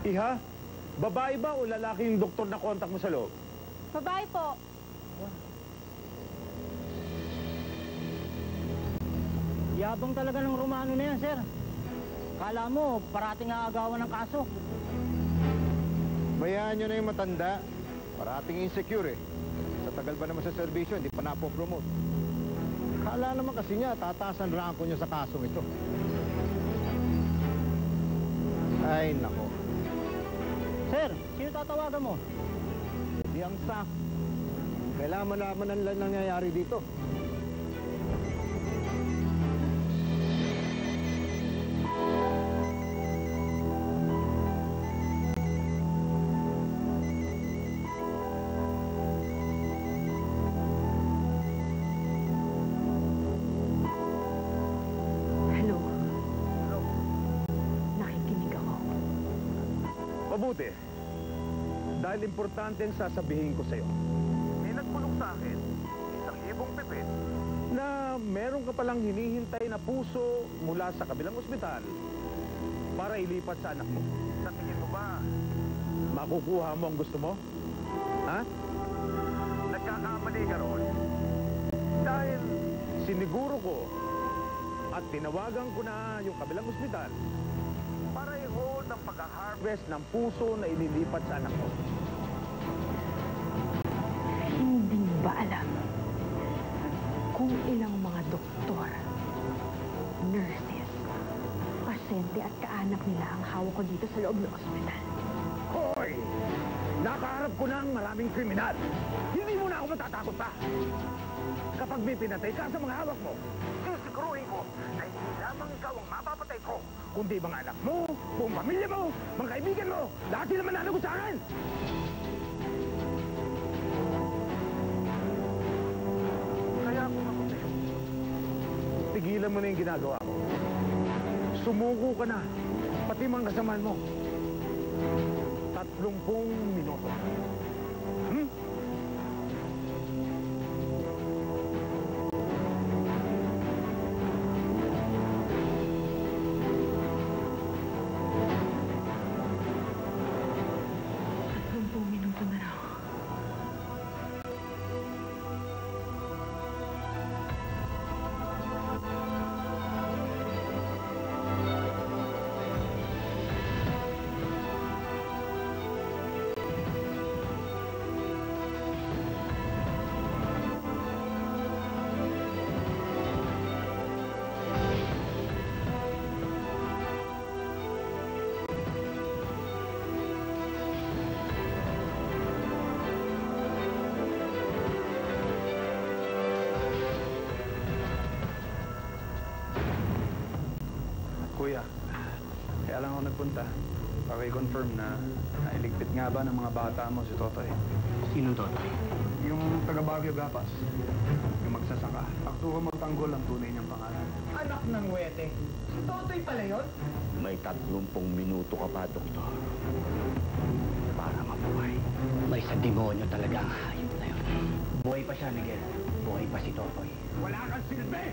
Iha, babae ba o lalaki yung doktor na kontak mo sa loob? Babae po. Yabang talaga ng Romano na yan, sir. Kala mo, parating aagawan ng kaso. Bayaan nyo na yung matanda. Parating insecure eh. Sa tagal ba naman sa serbisyo, hindi pa napopromote. Kala naman kasi niya, tataas ang ranko niya sa kasong ito. Ay, nako. Sir, sino tatawagan mo? Hindi ang staff. Kailangan malaman ang nangyayari dito. Hello. Nakikinig ako. Mabuti. Dahil importante ang sasabihin ko sa'yo. May nagpulong sa akin, 1,000 pipit, na meron ka palang hinihintay na puso mula sa kabilang ospital para ilipat sa anak mo. Sa tingin mo ba, makukuha mo ang gusto mo? Ha? Nagkakamali ka ron. Dahil siniguro ko at tinawagan ko na yung kabilang ospital para i-hold ang pag-harvest ng puso na ililipat sa anak mo. Hindi mo ba alam kung ilang mga doktor, nurses, pasyente at kaanak nila ang hawak ko dito sa loob ng ospital? Hoy! Nakaharap ko na ang maraming kriminal. Hindi mo na ako matatakot pa. Kapag may pinatay ka sa mga hawak mo, sisiguruhin ko na hindi lamang ikaw ang mapapatay ko, kundi mga anak mo, buong pamilya mo, mga kaibigan mo, lahat sila mananagot sa akin! Kaya ako sa'yo, tigilan mo na yung ginagawa mo. Sumuko ka na, pati mga kasamaan mo. 30 minuto. Hmm? Minuto na raw. Kuya, kaya lang ako nagpunta. Paki-confirm na nailigpit nga ba ng mga bata mo si Totoy? Sinong Totoy? Yung taga Baguio Gapas. Yung magsasaka. Arturo Montanggol ang tunay niyang pangalan. Anak ng wete. Si Totoy pala yun? May 30 minuto ka pa, doktor. Para mabuhay. May sa demonyo talaga ang hayop na yun. Buhay pa siya, Miguel. Buhay pa si Totoy. Wala kang silbi!